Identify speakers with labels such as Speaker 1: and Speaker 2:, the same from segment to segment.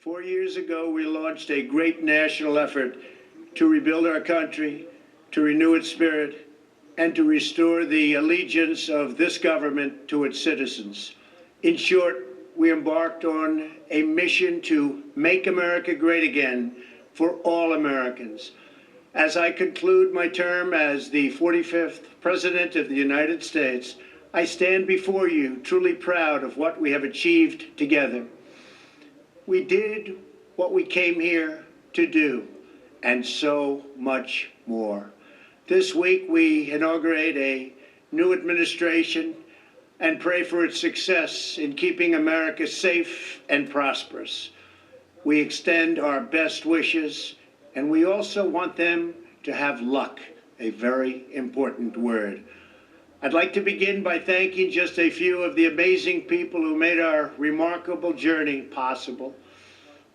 Speaker 1: 4 years ago, we launched a great national effort to rebuild our country, to renew its spirit, and to restore the allegiance of this government to its citizens. In short, we embarked on a mission to make America great again for all Americans. As I conclude my term as the 45th President of the United States, I stand before you truly proud of what we have achieved together. We did what we came here to do, and so much more. This week, we inaugurate a new administration and pray for its success in keeping America safe and prosperous. We extend our best wishes, and we also want them to have luck, a very important word. I'd like to begin by thanking just a few of the amazing people who made our remarkable journey possible.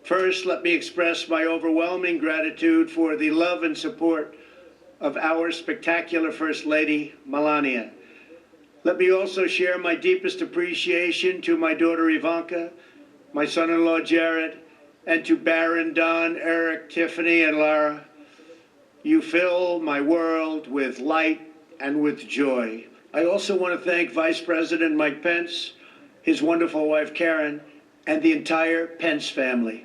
Speaker 1: First, let me express my overwhelming gratitude for the love and support of our spectacular First Lady, Melania. Let me also share my deepest appreciation to my daughter Ivanka, my son-in-law Jared, and to Barron, Don, Eric, Tiffany, and Lara. You fill my world with light and with joy. I also want to thank Vice President Mike Pence, his wonderful wife Karen, and the entire Pence family.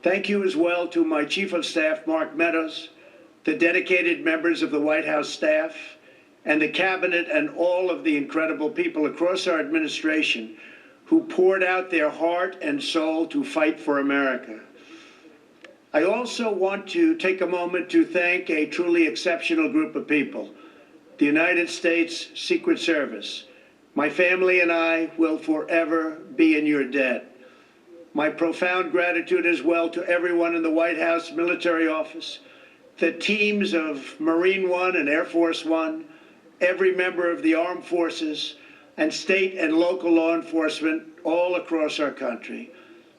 Speaker 1: Thank you as well to my Chief of Staff, Mark Meadows, the dedicated members of the White House staff, and the Cabinet, and all of the incredible people across our administration who poured out their heart and soul to fight for America. I also want to take a moment to thank a truly exceptional group of people. The United States Secret Service. My family and I will forever be in your debt. My profound gratitude as well to everyone in the White House Military Office, the teams of Marine One and Air Force One, every member of the armed forces, and state and local law enforcement all across our country.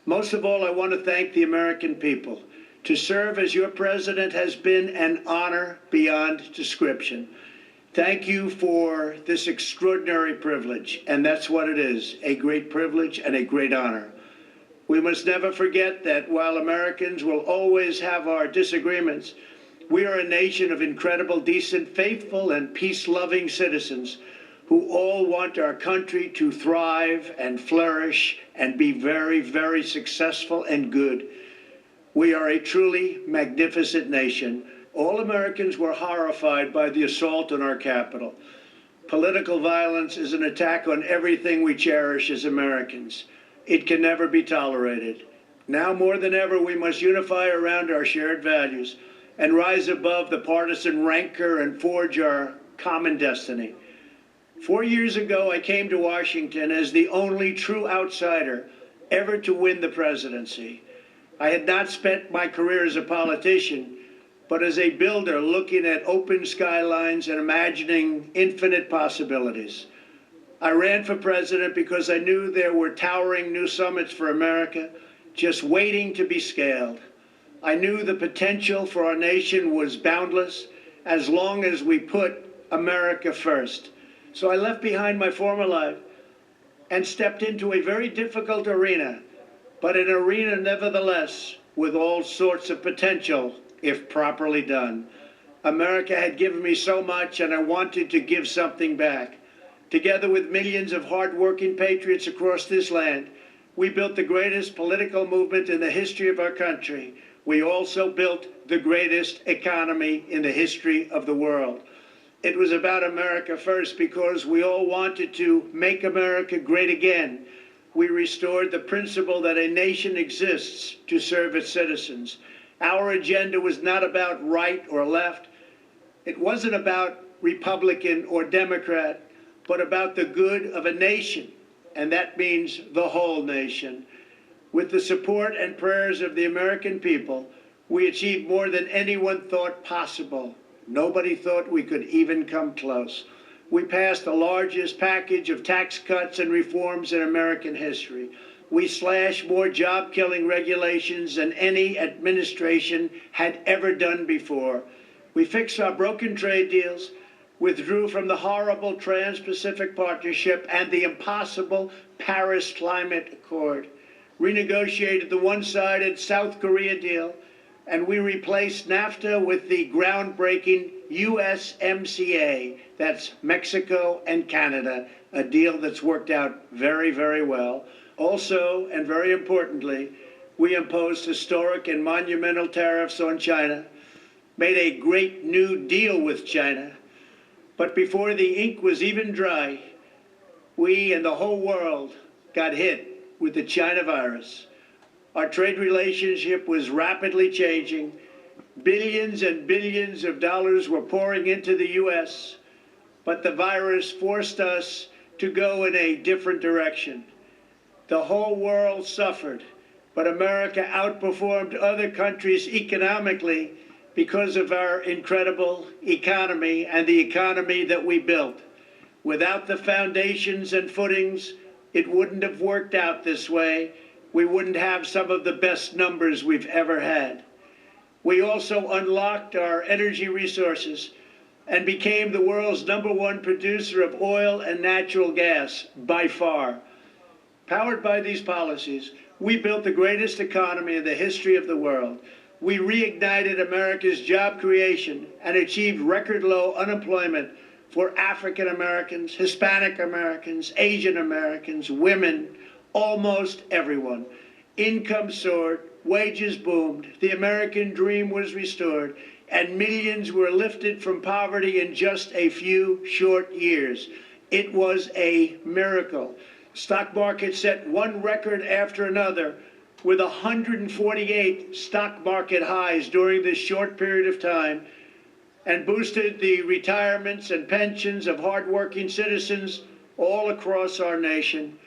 Speaker 1: Most of all, I want to thank the American people. To serve as your president has been an honor beyond description. Thank you for this extraordinary privilege, and that's what it is, a great privilege and a great honor. We must never forget that while Americans will always have our disagreements, we are a nation of incredible, decent, faithful, and peace-loving citizens who all want our country to thrive and flourish and be very, very successful and good. We are a truly magnificent nation. All Americans were horrified by the assault on our Capitol. Political violence is an attack on everything we cherish as Americans. It can never be tolerated. Now more than ever, we must unify around our shared values and rise above the partisan rancor and forge our common destiny. 4 years ago, I came to Washington as the only true outsider ever to win the presidency. I had not spent my career as a politician, but as a builder looking at open skylines and imagining infinite possibilities. I ran for president because I knew there were towering new summits for America just waiting to be scaled. I knew the potential for our nation was boundless as long as we put America first. So I left behind my former life and stepped into a very difficult arena, but an arena nevertheless with all sorts of potential if properly done. America had given me so much, and I wanted to give something back. Together with millions of hard-working patriots across this land, we built the greatest political movement in the history of our country. We also built the greatest economy in the history of the world. It was about America first because we all wanted to make America great again. We restored the principle that a nation exists to serve its citizens. Our agenda was not about right or left. It wasn't about Republican or Democrat, but about the good of a nation, and that means the whole nation. With the support and prayers of the American people, we achieved more than anyone thought possible. Nobody thought we could even come close. We passed the largest package of tax cuts and reforms in American history. We slashed more job-killing regulations than any administration had ever done before. We fixed our broken trade deals, withdrew from the horrible Trans-Pacific Partnership and the impossible Paris Climate Accord. renegotiated the one-sided South Korea deal, and we replaced NAFTA with the groundbreaking USMCA. That's Mexico and Canada, a deal that's worked out very, very well. Also, and very importantly, we imposed historic and monumental tariffs on China, made a great new deal with China. But before the ink was even dry, we and the whole world got hit with the China virus. Our trade relationship was rapidly changing. Billions and billions of dollars were pouring into the U.S., but the virus forced us to go in a different direction. The whole world suffered, but America outperformed other countries economically because of our incredible economy and the economy that we built. Without the foundations and footings, it wouldn't have worked out this way. We wouldn't have some of the best numbers we've ever had. We also unlocked our energy resources and became the world's #1 producer of oil and natural gas, by far. Powered by these policies, we built the greatest economy in the history of the world. We reignited America's job creation and achieved record low unemployment for African Americans, Hispanic Americans, Asian Americans, women, almost everyone. Income soared, wages boomed, the American dream was restored, and millions were lifted from poverty in just a few short years. It was a miracle. Stock market set one record after another, with 148 stock market highs during this short period of time, and boosted the retirements and pensions of hardworking citizens all across our nation.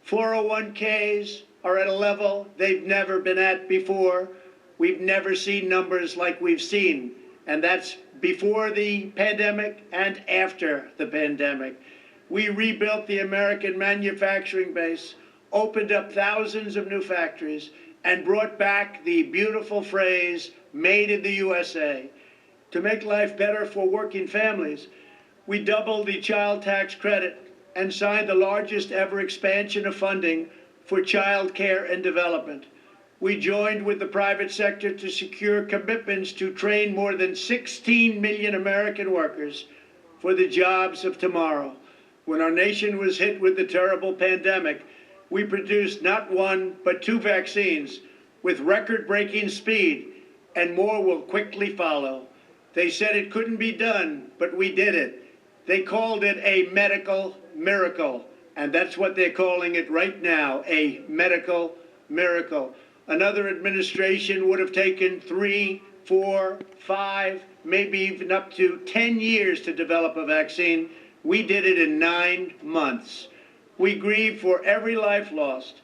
Speaker 1: 401ks are at a level they've never been at before. We've never seen numbers like we've seen, and that's before the pandemic and after the pandemic. We rebuilt the American manufacturing base, opened up thousands of new factories, and brought back the beautiful phrase, "Made in the USA." To make life better for working families, we doubled the child tax credit and signed the largest ever expansion of funding for child care and development. We joined with the private sector to secure commitments to train more than 16 million American workers for the jobs of tomorrow. When our nation was hit with the terrible pandemic, we produced not one, but 2 vaccines with record-breaking speed, and more will quickly follow. They said it couldn't be done, but we did it. They called it a medical miracle, and that's what they're calling it right now, a medical miracle. Another administration would have taken 3, 4, 5, maybe even up to 10 years to develop a vaccine. We did it in 9 months. We grieve for every life lost,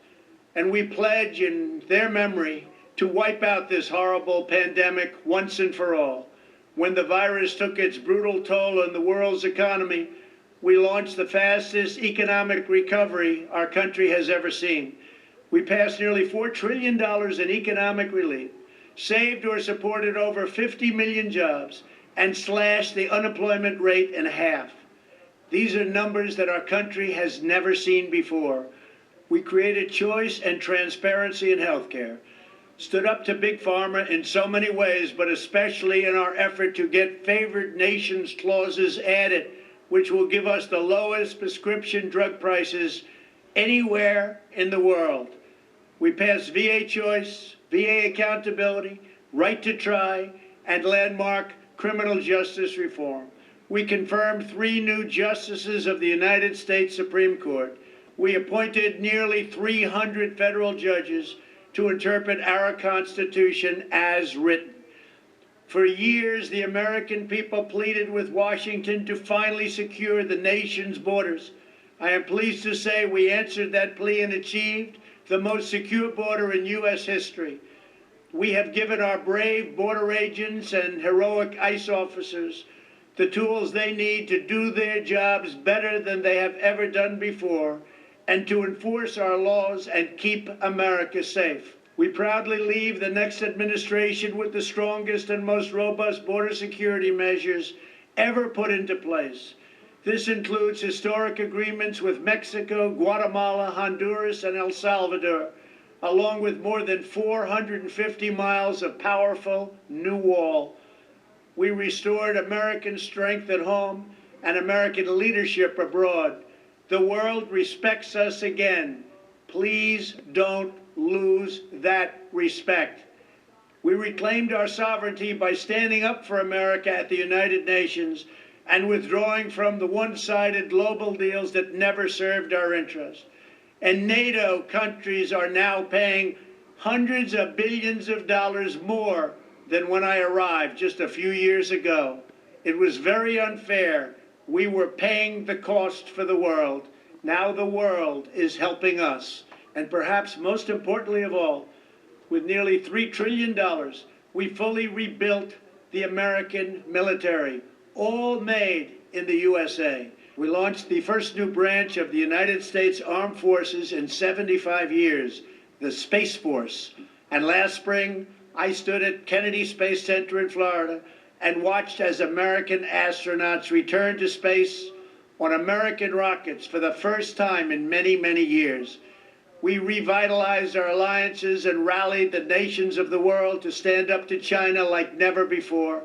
Speaker 1: and we pledge in their memory to wipe out this horrible pandemic once and for all. When the virus took its brutal toll on the world's economy, we launched the fastest economic recovery our country has ever seen. We passed nearly $4 trillion in economic relief, saved or supported over 50 million jobs, and slashed the unemployment rate in half. These are numbers that our country has never seen before. We created choice and transparency in healthcare, stood up to Big Pharma in so many ways, but especially in our effort to get favored nations clauses added, which will give us the lowest prescription drug prices anywhere in the world. We passed VA choice, VA accountability, right to try, and landmark criminal justice reform. We confirmed 3 new justices of the United States Supreme Court. We appointed nearly 300 federal judges to interpret our Constitution as written. For years, the American people pleaded with Washington to finally secure the nation's borders. I am pleased to say we answered that plea and achieved the most secure border in U.S. history. We have given our brave border agents and heroic ICE officers the tools they need to do their jobs better than they have ever done before, and to enforce our laws and keep America safe. We proudly leave the next administration with the strongest and most robust border security measures ever put into place. This includes historic agreements with Mexico, Guatemala, Honduras, and El Salvador. along with more than 450 miles of powerful new wall. We restored American strength at home and American leadership abroad. The world respects us again. Please don't lose that respect. We reclaimed our sovereignty by standing up for America at the United Nations and withdrawing from the one-sided global deals that never served our interest. And NATO countries are now paying hundreds of billions of dollars more than when I arrived just a few years ago. It was very unfair. We were paying the cost for the world. Now the world is helping us. And perhaps most importantly of all, with nearly $3 trillion, we fully rebuilt the American military, all made in the USA. We launched the first new branch of the United States Armed Forces in 75 years, the Space Force. And last spring, I stood at Kennedy Space Center in Florida and watched as American astronauts returned to space on American rockets for the first time in many, many years. We revitalized our alliances and rallied the nations of the world to stand up to China like never before.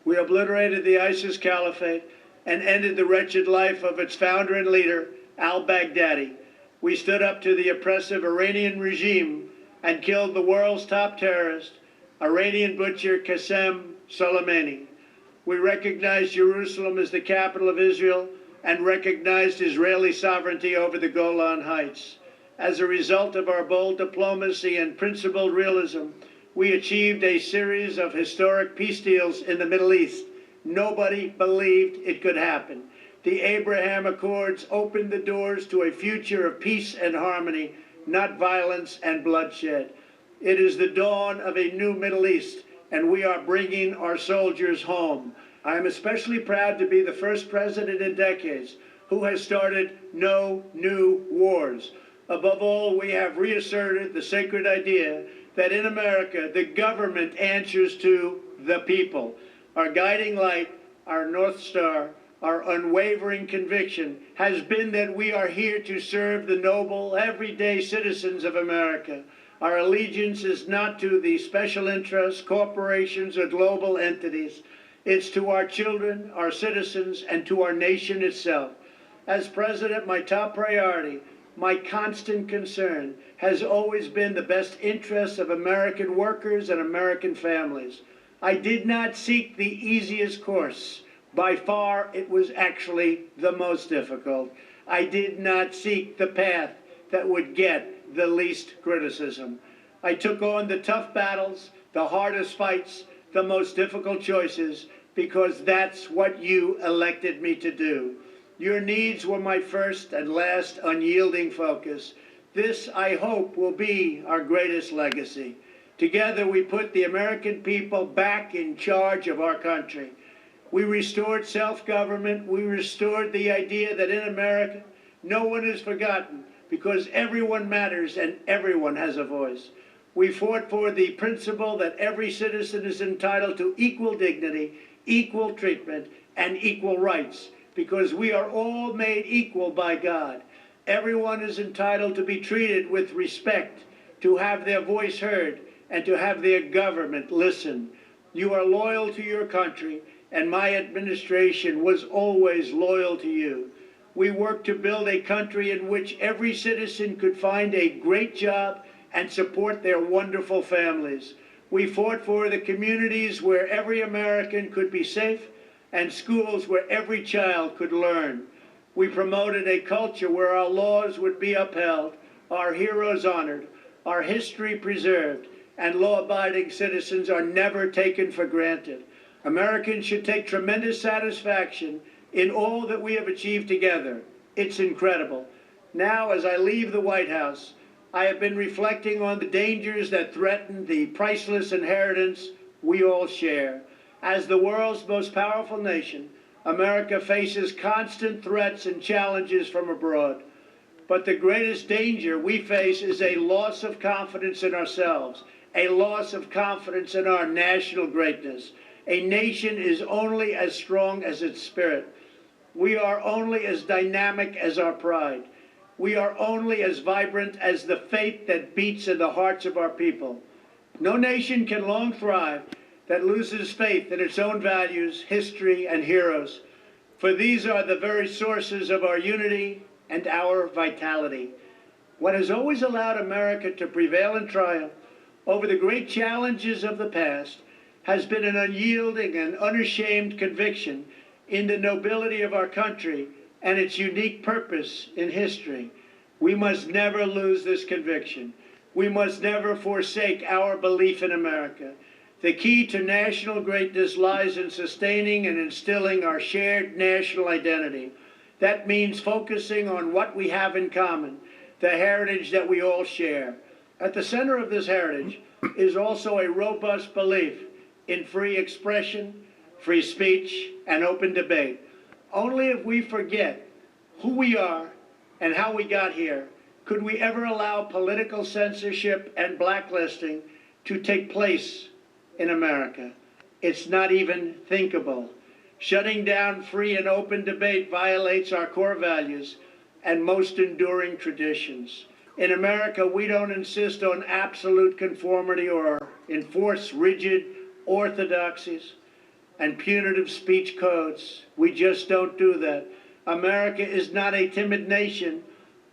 Speaker 1: We obliterated the ISIS caliphate and ended the wretched life of its founder and leader, al-Baghdadi. We stood up to the oppressive Iranian regime and killed the world's top terrorist, Iranian butcher Qasem Soleimani. We recognized Jerusalem as the capital of Israel and recognized Israeli sovereignty over the Golan Heights. As a result of our bold diplomacy and principled realism, we achieved a series of historic peace deals in the Middle East. Nobody believed it could happen. The Abraham Accords opened the doors to a future of peace and harmony, not violence and bloodshed. It is the dawn of a new Middle East, and we are bringing our soldiers home. I am especially proud to be the first president in decades who has started no new wars. Above all, we have reasserted the sacred idea that in America, the government answers to the people. Our guiding light, our North Star, our unwavering conviction has been that we are here to serve the noble, everyday citizens of America. Our allegiance is not to the special interests, corporations, or global entities. It's to our children, our citizens, and to our nation itself. As president, my top priority, my constant concern, has always been the best interests of American workers and American families. I did not seek the easiest course. By far, it was actually the most difficult. I did not seek the path that would get the least criticism. I took on the tough battles, the hardest fights, the most difficult choices, because that's what you elected me to do. Your needs were my first and last unyielding focus. This, I hope, will be our greatest legacy. Together, we put the American people back in charge of our country. We restored self-government. We restored the idea that in America, no one is forgotten because everyone matters and everyone has a voice. We fought for the principle that every citizen is entitled to equal dignity, equal treatment, and equal rights because we are all made equal by God. Everyone is entitled to be treated with respect, to have their voice heard, and to have their government listen. You are loyal to your country, and my administration was always loyal to you. We worked to build a country in which every citizen could find a great job and support their wonderful families. We fought for the communities where every American could be safe and schools where every child could learn. We promoted a culture where our laws would be upheld, our heroes honored, our history preserved, and law-abiding citizens are never taken for granted. Americans should take tremendous satisfaction in all that we have achieved together. It's incredible. Now, as I leave the White House, I have been reflecting on the dangers that threaten the priceless inheritance we all share. As the world's most powerful nation, America faces constant threats and challenges from abroad. But the greatest danger we face is a loss of confidence in ourselves, a loss of confidence in our national greatness. A nation is only as strong as its spirit. We are only as dynamic as our pride. We are only as vibrant as the faith that beats in the hearts of our people. No nation can long thrive that loses faith in its own values, history, and heroes, for these are the very sources of our unity and our vitality. What has always allowed America to prevail and triumph over the great challenges of the past has been an unyielding and unashamed conviction in the nobility of our country and its unique purpose in history. We must never lose this conviction. We must never forsake our belief in America. The key to national greatness lies in sustaining and instilling our shared national identity. That means focusing on what we have in common, the heritage that we all share. At the center of this heritage is also a robust belief in free expression, free speech, and open debate. Only if we forget who we are and how we got here could we ever allow political censorship and blacklisting to take place in America. It's not even thinkable. Shutting down free and open debate violates our core values and most enduring traditions. In America, we don't insist on absolute conformity or enforce rigid orthodoxies and punitive speech codes. We just don't do that. America is not a timid nation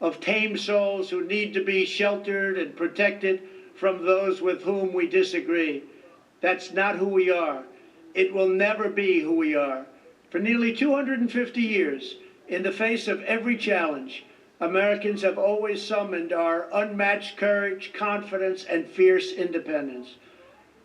Speaker 1: of tame souls who need to be sheltered and protected from those with whom we disagree. That's not who we are. It will never be who we are. For nearly 250 years, in the face of every challenge, Americans have always summoned our unmatched courage, confidence, and fierce independence.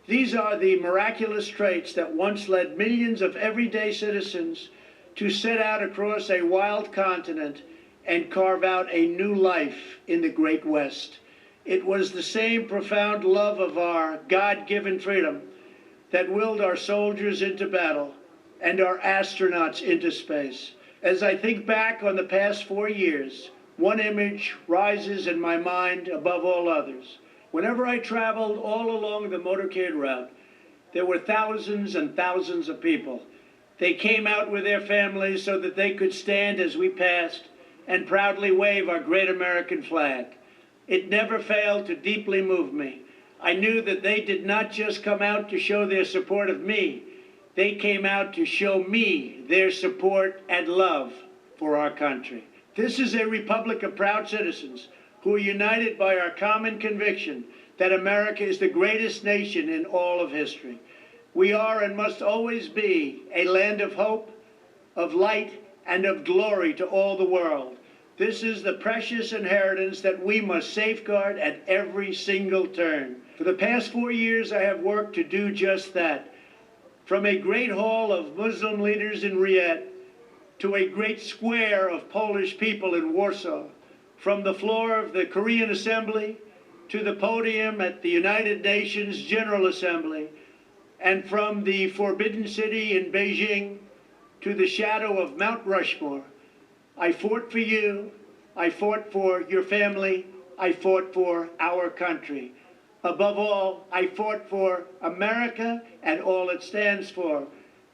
Speaker 1: These are the miraculous traits that once led millions of everyday citizens to set out across a wild continent and carve out a new life in the Great West. It was the same profound love of our God-given freedom that willed our soldiers into battle and our astronauts into space. As I think back on the past 4 years, one image rises in my mind above all others. Whenever I traveled all along the motorcade route, there were thousands and thousands of people. They came out with their families so that they could stand as we passed and proudly wave our great American flag. It never failed to deeply move me. I knew that they did not just come out to show their support of me. They came out to show me their support and love for our country. This is a republic of proud citizens who are united by our common conviction that America is the greatest nation in all of history. We are and must always be a land of hope, of light, and of glory to all the world. This is the precious inheritance that we must safeguard at every single turn. For the past 4 years, I have worked to do just that. From a great hall of Muslim leaders in Riyadh to a great square of Polish people in Warsaw, from the floor of the Korean Assembly to the podium at the United Nations General Assembly, and from the Forbidden City in Beijing to the shadow of Mount Rushmore, I fought for you, I fought for your family, I fought for our country. Above all, I fought for America and all it stands for,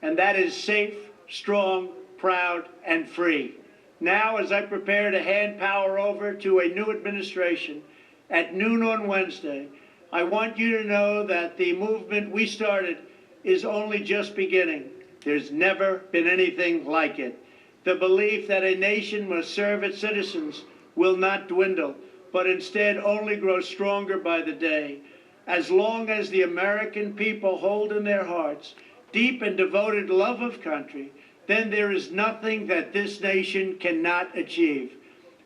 Speaker 1: and that is safe, strong, proud, and free. Now, as I prepare to hand power over to a new administration at noon on Wednesday, I want you to know that the movement we started is only just beginning. There's never been anything like it. The belief that a nation must serve its citizens will not dwindle, but instead only grow stronger by the day. As long as the American people hold in their hearts deep and devoted love of country, then there is nothing that this nation cannot achieve.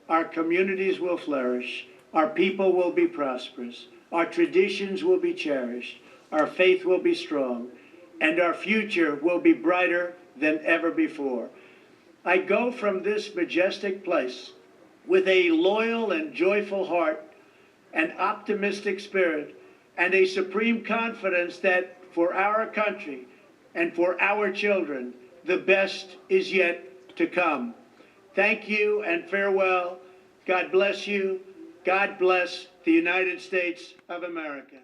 Speaker 1: Our communities will flourish, our people will be prosperous, our traditions will be cherished, our faith will be strong, and our future will be brighter than ever before. I go from this majestic place with a loyal and joyful heart, an optimistic spirit, and a supreme confidence that for our country and for our children, the best is yet to come. Thank you and farewell. God bless you. God bless the United States of America.